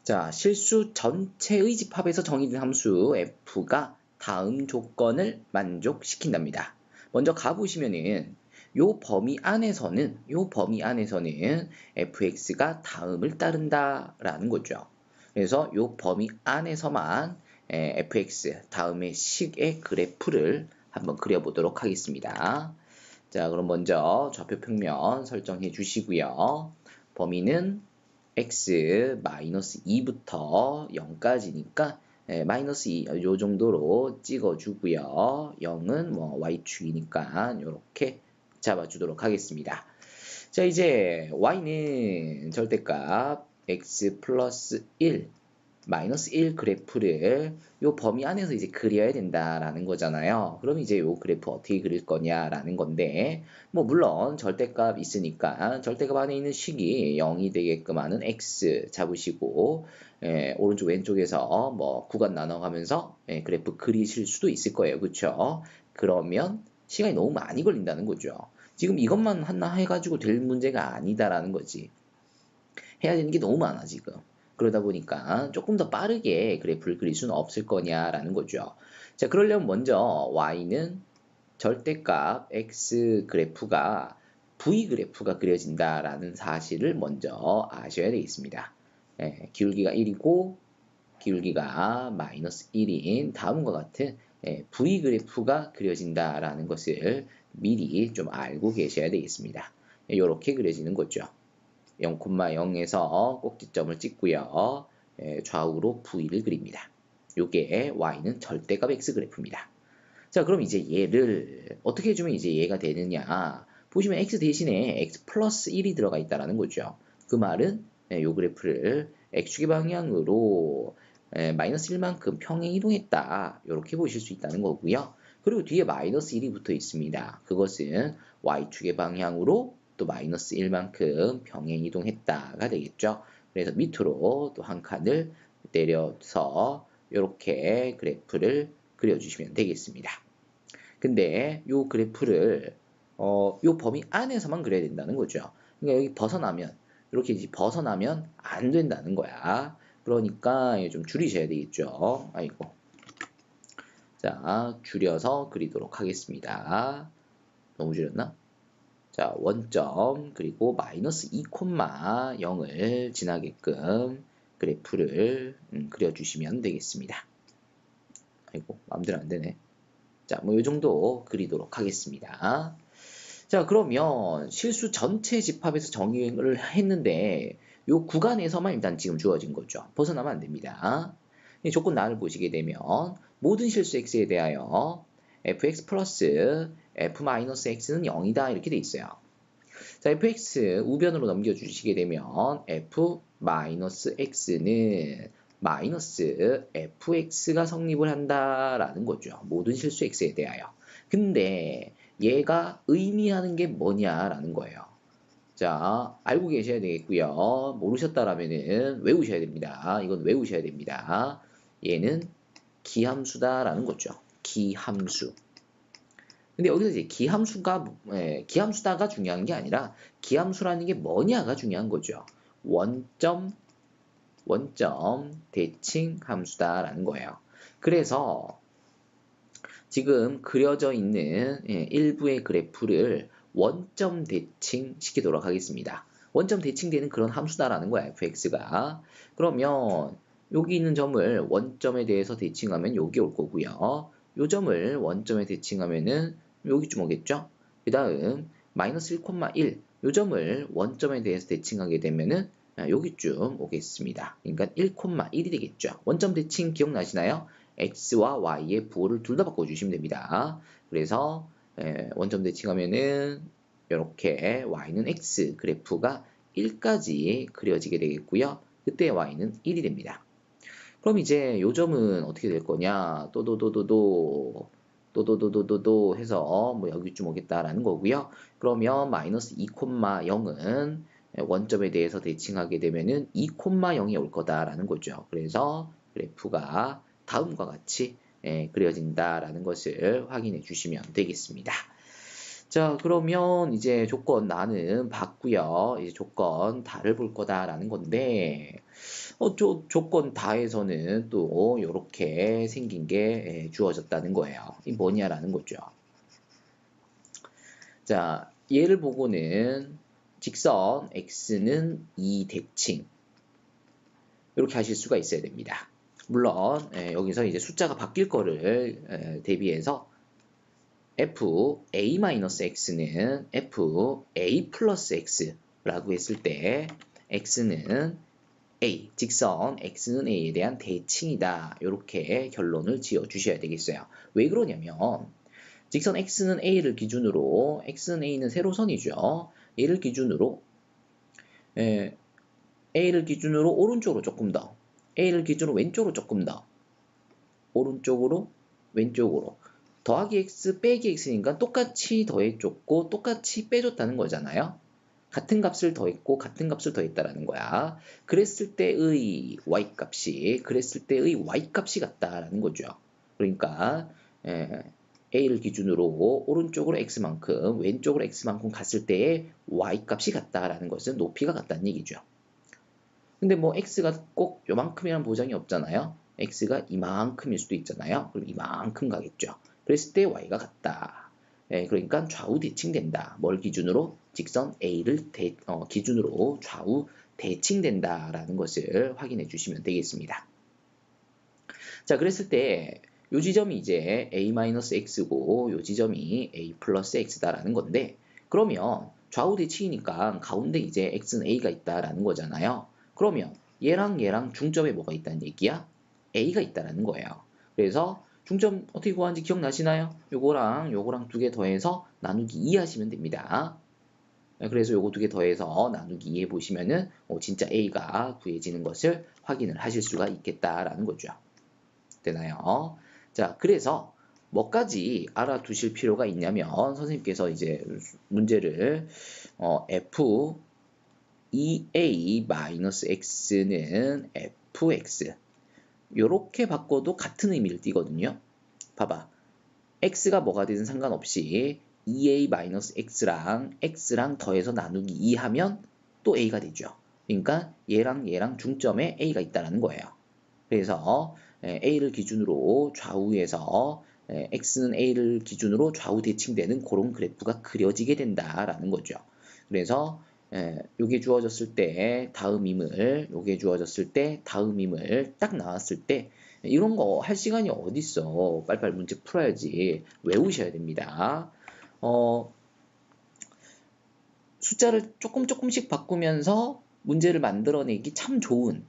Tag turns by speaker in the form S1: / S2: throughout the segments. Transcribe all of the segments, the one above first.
S1: 자, 실수 전체의 집합에서 정의된 함수 f가 다음 조건을 만족시킨답니다. 먼저 가보시면은 요 범위 안에서는 fx가 다음을 따른다라는 거죠. 그래서 요 범위 안에서만 fx 다음의 식의 그래프를 한번 그려보도록 하겠습니다. 자, 그럼 먼저 좌표 평면 설정해 주시고요. 범위는 x 마이너스 2부터 0까지니까 마이너스 2 요 정도로 찍어주고요. 0은 뭐 y축이니까 이렇게 잡아주도록 하겠습니다. 자, 이제 y는 절대값 x 플러스 1 마이너스 1 그래프를 요 범위 안에서 이제 그려야 된다라는 거잖아요. 그럼 이제 요 그래프 어떻게 그릴 거냐라는 건데, 뭐 물론 절대값 있으니까 절대값 안에 있는 식이 0이 되게끔 하는 x 잡으시고 오른쪽 왼쪽에서 뭐 구간 나눠가면서 그래프 그리실 수도 있을 거예요. 그쵸? 그러면 시간이 너무 많이 걸린다는 거죠. 지금 이것만 하나 해가지고 될 문제가 아니다라는 거지. 해야 되는 게 너무 많아 지금. 그러다 보니까 조금 더 빠르게 그래프를 그릴 수는 없을 거냐라는 거죠. 자, 그러려면 먼저 y는 절대값 x 그래프가 v 그래프가 그려진다라는 사실을 먼저 아셔야 되겠습니다. 기울기가 1이고 기울기가 마이너스 1인 다음과 같은 v 그래프가 그려진다라는 것을 미리 좀 알고 계셔야 되겠습니다. 이렇게 그려지는 거죠. 0,0에서 꼭지점을 찍고요. 좌우로 V를 그립니다. 요게 Y는 절대값 X 그래프입니다. 자, 그럼 이제 얘를 어떻게 해주면 이제 얘가 되느냐. 보시면 X 대신에 X 플러스 1이 들어가 있다는 거죠. 그 말은 요 그래프를 X축의 방향으로 마이너스 1만큼 평행 이동했다. 이렇게 보실 수 있다는 거고요. 그리고 뒤에 마이너스 1이 붙어 있습니다. 그것은 Y축의 방향으로 또 마이너스 1만큼 평행 이동했다가 되겠죠. 그래서 밑으로 또 한 칸을 내려서 이렇게 그래프를 그려주시면 되겠습니다. 근데 이 그래프를 이 범위 안에서만 그려야 된다는 거죠. 그러니까 여기 벗어나면 이렇게 이제 벗어나면 안 된다는 거야. 그러니까 좀 줄이셔야 되겠죠. 아이고. 자, 줄여서 그리도록 하겠습니다. 너무 줄였나? 자, 원점 그리고 마이너스 2,0을 지나게끔 그래프를 그려주시면 되겠습니다. 아이고, 마음대로 안 되네. 자, 뭐 이 정도 그리도록 하겠습니다. 자, 그러면 실수 전체 집합에서 정의를 했는데 요 구간에서만 일단 지금 주어진 거죠. 벗어나면 안 됩니다. 조건 나를 보시게 되면 모든 실수 x에 대하여 fx 플러스 f-x는 0이다 이렇게 돼 있어요. 자, fx 우변으로 넘겨주시게 되면 f-x는 마이너스 fx가 성립을 한다라는 거죠. 모든 실수 x에 대하여. 근데 얘가 의미하는 게 뭐냐라는 거예요. 자, 알고 계셔야 되겠고요. 모르셨다라면은 외우셔야 됩니다. 이건 외우셔야 됩니다. 얘는 기함수다라는 거죠. 기함수. 근데 여기서 이제 기함수다가 중요한 게 아니라 기함수라는 게 뭐냐가 중요한 거죠. 원점 대칭 함수다라는 거예요. 그래서 지금 그려져 있는 일부의 그래프를 원점 대칭 시키도록 하겠습니다. 원점 대칭되는 그런 함수다라는 거야, fx가. 그러면 여기 있는 점을 원점에 대해서 대칭하면 여기 올 거고요. 요 점을 원점에 대칭하면은 여기쯤 오겠죠? 그 다음 마이너스 1,1 요 점을 원점에 대해서 대칭하게 되면은 여기쯤 오겠습니다. 그러니까 1,1이 되겠죠. 원점 대칭 기억나시나요? x와 y의 부호를 둘 다 바꿔주시면 됩니다. 그래서 원점 대칭하면은 이렇게 y는 x 그래프가 1까지 그려지게 되겠고요. 그때 y는 1이 됩니다. 그럼 이제 요 점은 어떻게 될 거냐? 또도도도도 해서 뭐 여기쯤 오겠다라는 거고요. 그러면 마이너스 2,0은 원점에 대해서 대칭하게 되면은 2,0이 올 거다라는 거죠. 그래서 그래프가 다음과 같이 그려진다라는 것을 확인해 주시면 되겠습니다. 자, 그러면 이제 조건 나는 봤고요. 이제 조건 다를 볼 거다라는 건데 조건 다에서는 또 이렇게 생긴 게 주어졌다는 거예요. 이 뭐냐라는 거죠. 자, 얘를 보고는 직선 x는 2대칭 이렇게 하실 수가 있어야 됩니다. 물론 여기서 이제 숫자가 바뀔 거를 대비해서 fa-x는 fa 플러스 x라고 했을 때 x는 a, 직선 x는 a에 대한 대칭이다. 이렇게 결론을 지어 주셔야 되겠어요. 왜 그러냐면 직선 x는 a를 기준으로 x는 a는 세로선이죠. 얘를 기준으로 a를 기준으로 오른쪽으로 조금 더, a를 기준으로 왼쪽으로 조금 더, 오른쪽으로 왼쪽으로 더하기 x 빼기 x니까 똑같이 더해줬고 똑같이 빼줬다는 거잖아요. 같은 값을 더했고 같은 값을 더했다라는 거야. 그랬을 때의 y 값이 같다라는 거죠. 그러니까 a를 기준으로 오른쪽으로 x만큼 왼쪽으로 x만큼 갔을 때의 y 값이 같다라는 것은 높이가 같다는 얘기죠. 근데 뭐 x가 꼭 요만큼이라는 보장이 없잖아요. x가 이만큼일 수도 있잖아요. 그럼 이만큼 가겠죠. 그랬을 때 y가 같다. 그러니까 좌우 대칭된다. 뭘 기준으로? 직선 a를 기준으로 좌우 대칭된다라는 것을 확인해 주시면 되겠습니다. 자, 그랬을 때 요 지점이 이제 a-x고 요 지점이 a 플러스 x다라는 건데, 그러면 좌우 대칭이니까 가운데 이제 x는 a가 있다라는 거잖아요. 그러면 얘랑 얘랑 중점에 뭐가 있다는 얘기야? a가 있다라는 거예요. 그래서 중점 어떻게 구하는지 기억나시나요? 요거랑 요거랑 두 개 더해서 나누기 2 하시면 됩니다. 그래서 요거 두 개 더해서 나누기 2 해보시면은 진짜 a가 구해지는 것을 확인을 하실 수가 있겠다라는 거죠. 되나요? 자, 그래서 뭐까지 알아두실 필요가 있냐면 선생님께서 이제 문제를 f 2a-x는 fx 요렇게 바꿔도 같은 의미를 띠거든요. 봐봐. x가 뭐가 되든 상관없이 2a-x랑 x랑 더해서 나누기 2 하면 또 a가 되죠. 그러니까 얘랑 얘랑 중점에 a가 있다는 거예요. 그래서 a를 기준으로 좌우에서 x는 a를 기준으로 좌우 대칭되는 그런 그래프가 그려지게 된다라는 거죠. 그래서 요게 주어졌을 때 다음 임을, 요게 주어졌을 때 다음 임을 딱 나왔을 때 이런 거 할 시간이 어딨어. 빨리빨리 문제 풀어야지. 외우셔야 됩니다. 숫자를 조금씩 바꾸면서 문제를 만들어내기 참 좋은,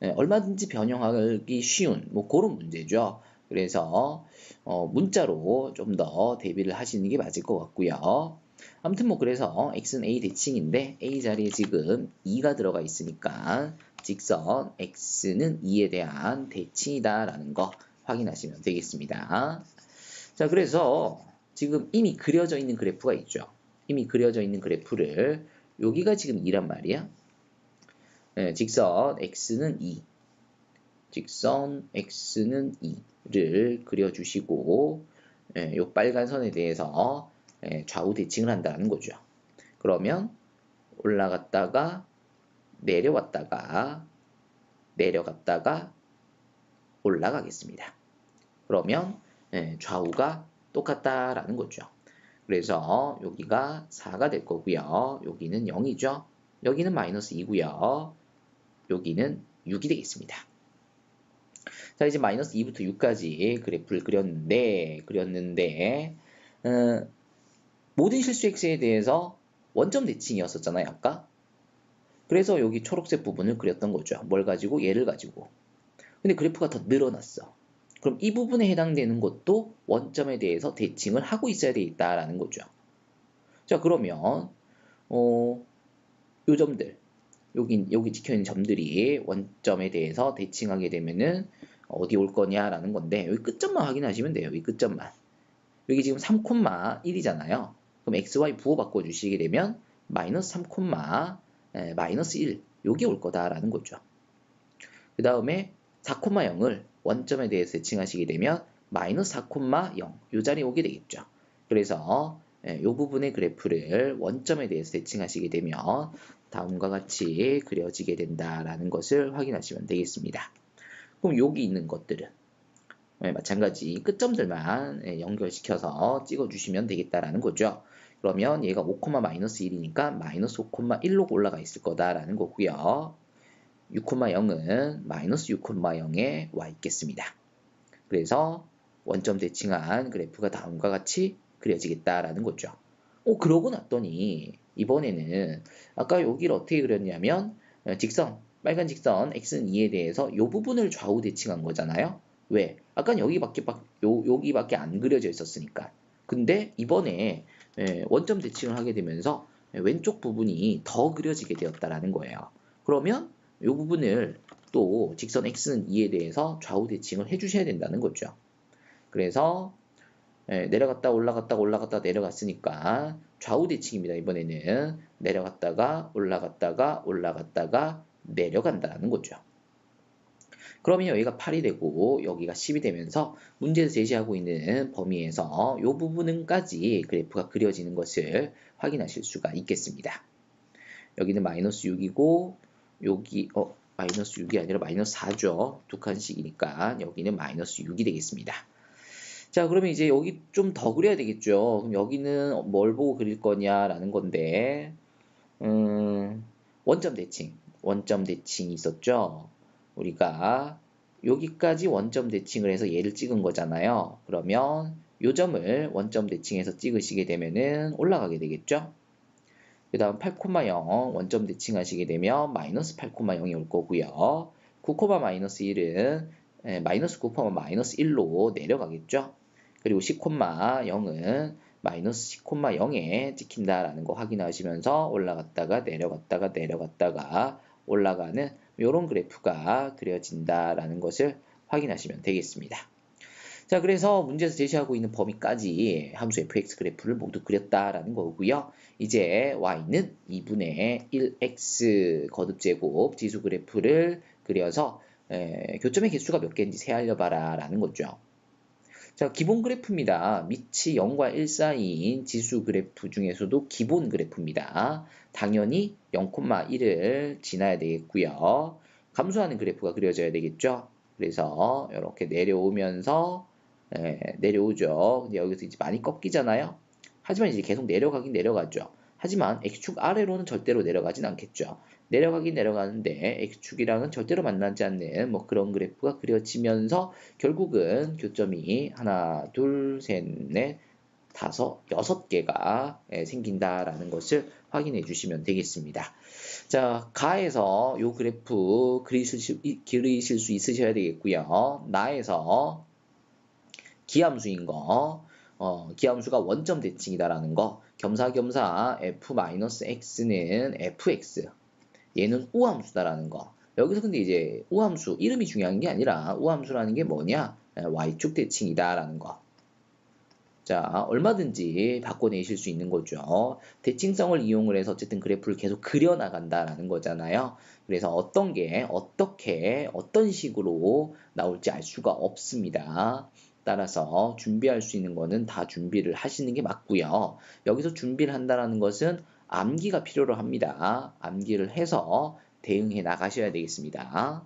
S1: 얼마든지 변형하기 쉬운 뭐 그런 문제죠. 그래서 문자로 좀 더 대비를 하시는 게 맞을 것 같고요. 아무튼 뭐 그래서 x는 a 대칭인데 a 자리에 지금 2가 들어가 있으니까 직선 x는 2에 대한 대칭이다라는 거 확인하시면 되겠습니다. 자, 그래서 지금 이미 그려져 있는 그래프가 있죠. 이미 그려져 있는 그래프를 여기가 지금 2란 말이야. 직선 x는 2, 직선 x는 2를 그려주시고 이 빨간 선에 대해서 좌우 대칭을 한다는 거죠. 그러면 올라갔다가 내려왔다가 올라가겠습니다. 그러면 좌우가 똑같다라는 거죠. 그래서 여기가 4가 될 거고요. 여기는 0이죠. 여기는 마이너스 2고요. 여기는 6이 되겠습니다. 자, 이제 마이너스 2부터 6까지 그래프를 그렸는데 모든 실수 x에 대해서 원점 대칭이었었잖아요, 아까. 그래서 여기 초록색 부분을 그렸던 거죠. 뭘 가지고? 얘를 가지고. 근데 그래프가 더 늘어났어. 그럼 이 부분에 해당되는 것도 원점에 대해서 대칭을 하고 있어야 되겠다라는 거죠. 자, 그러면 요 점들, 여기 찍혀있는 점들이 원점에 대해서 대칭하게 되면은 어디 올 거냐라는 건데, 여기 끝점만 확인하시면 돼요. 여기 끝점만. 여기 지금 3,1이잖아요. 그럼 xy 부호 바꿔주시게 되면 마이너스 3, 마이너스 1 여기 올 거다라는 거죠. 그 다음에 4,0을 원점에 대해서 대칭하시게 되면 마이너스 4,0 이 자리에 오게 되겠죠. 그래서 이 부분의 그래프를 원점에 대해서 대칭하시게 되면 다음과 같이 그려지게 된다라는 것을 확인하시면 되겠습니다. 그럼 여기 있는 것들은 마찬가지 끝점들만 연결시켜서 찍어주시면 되겠다라는 거죠. 그러면 얘가 5, 마이너스 1이니까 마이너스 5,1로 올라가 있을 거다라는 거고요. 6,0은 마이너스 6,0에 와 있겠습니다. 그래서 원점 대칭한 그래프가 다음과 같이 그려지겠다라는 거죠. 그러고 났더니 이번에는 아까 여기를 어떻게 그렸냐면 직선, 빨간 직선 x는 2에 대해서 이 부분을 좌우 대칭한 거잖아요. 왜? 아까 여기밖에 안 그려져 있었으니까. 근데 이번에 원점 대칭을 하게 되면서 왼쪽 부분이 더 그려지게 되었다라는 거예요. 그러면 이 부분을 또 직선 x는 2에 대해서 좌우 대칭을 해주셔야 된다는 거죠. 그래서 내려갔다 올라갔다 올라갔다 내려갔으니까 좌우 대칭입니다. 이번에는 내려갔다가 올라갔다가 올라갔다가 내려간다는 거죠. 그러면 여기가 8이 되고 여기가 10이 되면서 문제에서 제시하고 있는 범위에서 이 부분까지 그래프가 그려지는 것을 확인하실 수가 있겠습니다. 여기는 마이너스 6이고 여기 마이너스 6이 아니라 마이너스 4죠. 두 칸씩이니까 여기는 마이너스 6이 되겠습니다. 자, 그러면 이제 여기 좀 더 그려야 되겠죠. 그럼 여기는 뭘 보고 그릴 거냐라는 건데 원점 대칭이 있었죠. 우리가 여기까지 원점 대칭을 해서 얘를 찍은 거잖아요. 그러면 요 점을 원점 대칭해서 찍으시게 되면은 올라가게 되겠죠. 그 다음 8,0 원점 대칭하시게 되면 마이너스 8,0이 올 거고요. 9, 마이너스 1은 마이너스 9, 마이너스 1로 내려가겠죠. 그리고 10,0은 마이너스 10,0에 찍힌다라는 거 확인하시면서 올라갔다가 내려갔다가 내려갔다가 올라가는 이런 그래프가 그려진다라는 것을 확인하시면 되겠습니다. 자, 그래서 문제에서 제시하고 있는 범위까지 함수 fx 그래프를 모두 그렸다라는 거고요. 이제 y는 2분의 1x 거듭제곱 지수 그래프를 그려서 교점의 개수가 몇 개인지 세알려봐라 라는 거죠. 자, 기본 그래프입니다. 밑이 0과 1 사이인 지수 그래프 중에서도 기본 그래프입니다. 당연히 0,1을 지나야 되겠고요. 감소하는 그래프가 그려져야 되겠죠. 그래서 이렇게 내려오면서 내려오죠. 근데 여기서 이제 많이 꺾이잖아요. 하지만 이제 계속 내려가긴 내려가죠. 하지만 X축 아래로는 절대로 내려가진 않겠죠. 내려가긴 내려가는데 X축이랑은 절대로 만나지 않는 뭐 그런 그래프가 그려지면서 결국은 교점이 하나, 둘, 셋, 넷, 다섯, 6개가 생긴다라는 것을 확인해 주시면 되겠습니다. 자, 가에서 이 그래프 그리실 수 있으셔야 되겠고요. 나에서 기함수인 거, 기함수가 원점 대칭이다라는 거, 겸사겸사 f-x는 fx, 얘는 우함수다라는 거. 여기서 근데 이제 우함수, 이름이 중요한 게 아니라 우함수라는 게 뭐냐? y축 대칭이다라는 거. 자, 얼마든지 바꿔내실 수 있는 거죠. 대칭성을 이용을 해서 어쨌든 그래프를 계속 그려나간다라는 거잖아요. 그래서 어떤 게 어떻게 어떤 식으로 나올지 알 수가 없습니다. 따라서 준비할 수 있는 거는 다 준비를 하시는 게 맞고요. 여기서 준비를 한다는 것은 암기가 필요로 합니다. 암기를 해서 대응해 나가셔야 되겠습니다.